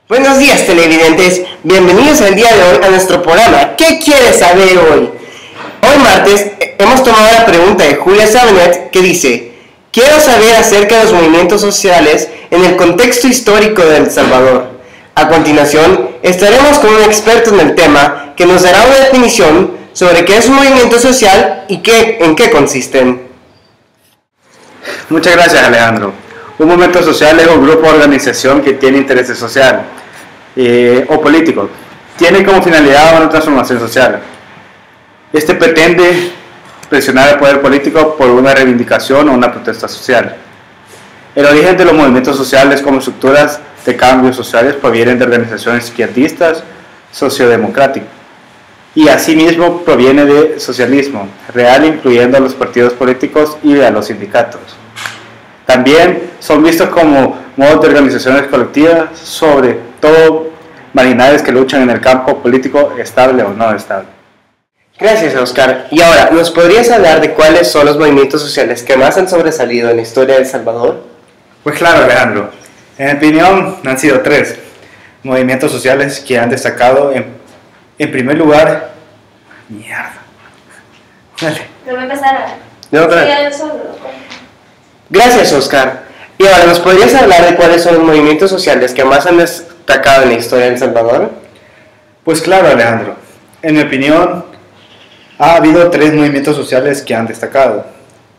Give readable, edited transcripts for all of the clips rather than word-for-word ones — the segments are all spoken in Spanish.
Buenos días, televidentes. Bienvenidos el día de hoy a nuestro programa ¿Qué quieres saber hoy? Hoy martes hemos tomado la pregunta de Julia Sabenet que dice: quiero saber acerca de los movimientos sociales en el contexto histórico de El Salvador. A continuación, estaremos con un experto en el tema que nos dará una definición sobre qué es un movimiento social y en qué consisten. Muchas gracias, Alejandro. Un movimiento social es un grupo o organización que tiene interés social o político. Tiene como finalidad una transformación social. Este pretende presionar al poder político por una reivindicación o una protesta social. El origen de los movimientos sociales como estructuras de cambios sociales provienen de organizaciones izquierdistas sociodemocráticas y asimismo proviene de socialismo real, incluyendo a los partidos políticos y a los sindicatos. También son vistos como modos de organizaciones colectivas, sobre todo marginales que luchan en el campo político estable o no estable. Gracias, Oscar. Y ahora, ¿nos podrías hablar de cuáles son los movimientos sociales que más han sobresalido en la historia de El Salvador? Pues claro, Alejandro. En mi opinión, han sido 3 movimientos sociales que han destacado. En primer lugar... Mierda. Dale. No me empezará. No, claro. Gracias, Oscar. Y ahora, ¿nos podrías hablar de cuáles son los movimientos sociales que más han destacado en la historia de El Salvador? Pues claro, Alejandro. En mi opinión, ha habido 3 movimientos sociales que han destacado.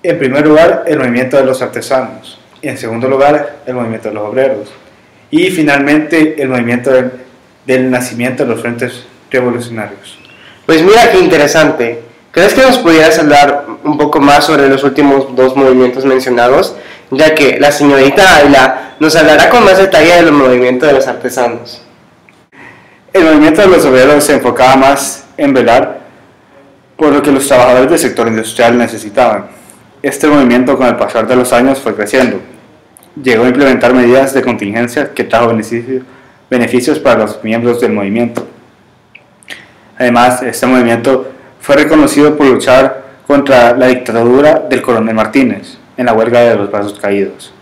En primer lugar, el movimiento de los artesanos. En segundo lugar, el movimiento de los obreros. Y finalmente, el movimiento del nacimiento de los frentes revolucionarios. Pues mira qué interesante. ¿Crees que nos pudieras hablar un poco más sobre los últimos 2 movimientos mencionados? Ya que la señorita Ayla nos hablará con más detalle del movimiento de los artesanos. El movimiento de los obreros se enfocaba más en velar por lo que los trabajadores del sector industrial necesitaban. Este movimiento, con el pasar de los años, fue creciendo. Llegó a implementar medidas de contingencia que trajo beneficios para los miembros del movimiento. Además, este movimiento fue reconocido por luchar contra la dictadura del coronel Martínez en la huelga de los brazos caídos.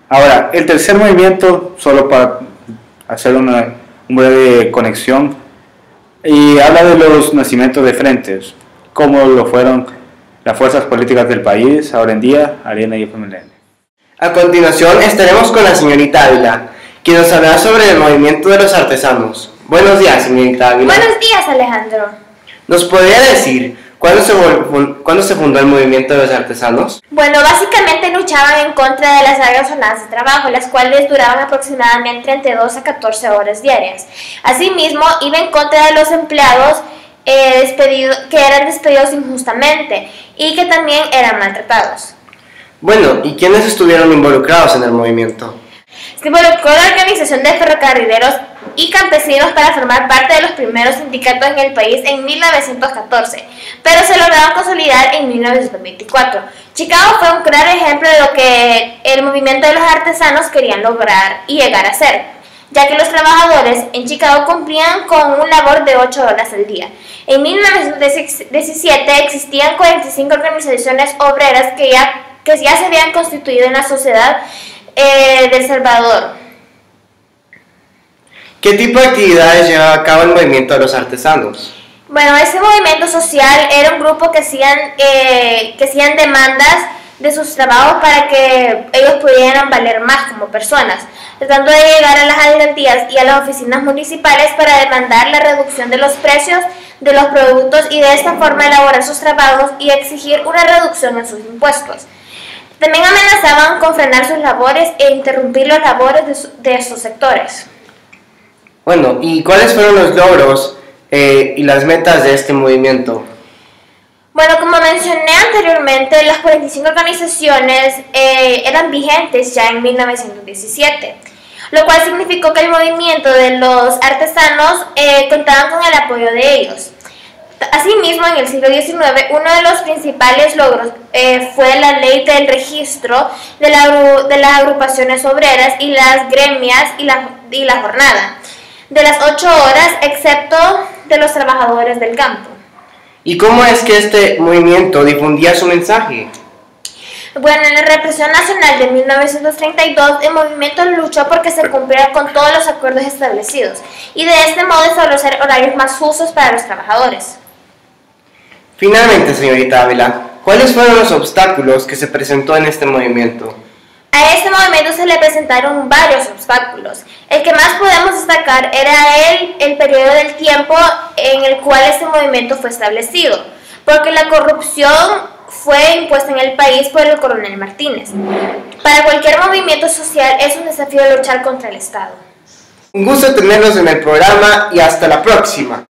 Ahora, el tercer movimiento, solo para hacer una breve conexión, y habla de los nacimientos de frentes, como lo fueron las fuerzas políticas del país, ahora en día, Arena y FMLN. A continuación estaremos con la señorita Ávila, quien nos hablará sobre el movimiento de los artesanos. Buenos días, señorita Ávila. Buenos días, Alejandro. ¿Nos podría decir cuándo se fundó el movimiento de los artesanos? Bueno, básicamente luchaban en contra de las largas jornadas de trabajo, las cuales duraban aproximadamente entre 12 a 14 horas diarias. Asimismo, iba en contra de los empleados que eran despedidos injustamente y que también eran maltratados. Bueno, ¿y quiénes estuvieron involucrados en el movimiento? Se involucró la organización de ferrocarrileros y campesinos para formar parte de los primeros sindicatos en el país en 1914, pero se lograron consolidar en 1924. Chicago fue un claro ejemplo de lo que el movimiento de los artesanos querían lograr y llegar a ser, ya que los trabajadores en Chicago cumplían con una labor de 8 horas al día. En 1917 existían 45 organizaciones obreras que ya se habían constituido en la sociedad de El Salvador. ¿Qué tipo de actividades llevaba a cabo el movimiento de los artesanos? Bueno, ese movimiento social era un grupo que hacían demandas de sus trabajos para que ellos pudieran valer más como personas, tratando de llegar a las alcaldías y a las oficinas municipales para demandar la reducción de los precios de los productos y de esta forma elaborar sus trabajos y exigir una reducción en sus impuestos. También amenazaban con frenar sus labores e interrumpir las labores de estos sectores. Bueno, ¿y cuáles fueron los logros y las metas de este movimiento? Bueno, como mencioné anteriormente, las 45 organizaciones eran vigentes ya en 1917, lo cual significó que el movimiento de los artesanos contaban con el apoyo de ellos. Asimismo, en el siglo XIX, uno de los principales logros fue la ley del registro de las agrupaciones obreras y las gremias y la jornada de las 8 horas, excepto de los trabajadores del campo. ¿Y cómo es que este movimiento difundía su mensaje? Bueno, en la represión nacional de 1932, el movimiento luchó porque se cumpliera con todos los acuerdos establecidos y de este modo establecer horarios más justos para los trabajadores. Finalmente, señorita Ávila, ¿cuáles fueron los obstáculos que se presentó en este movimiento? A este movimiento se le presentaron varios obstáculos. El que más podemos destacar era el periodo del tiempo en el cual este movimiento fue establecido, porque la corrupción fue impuesta en el país por el coronel Martínez. Para cualquier movimiento social es un desafío luchar contra el Estado. Un gusto tenerlos en el programa y hasta la próxima.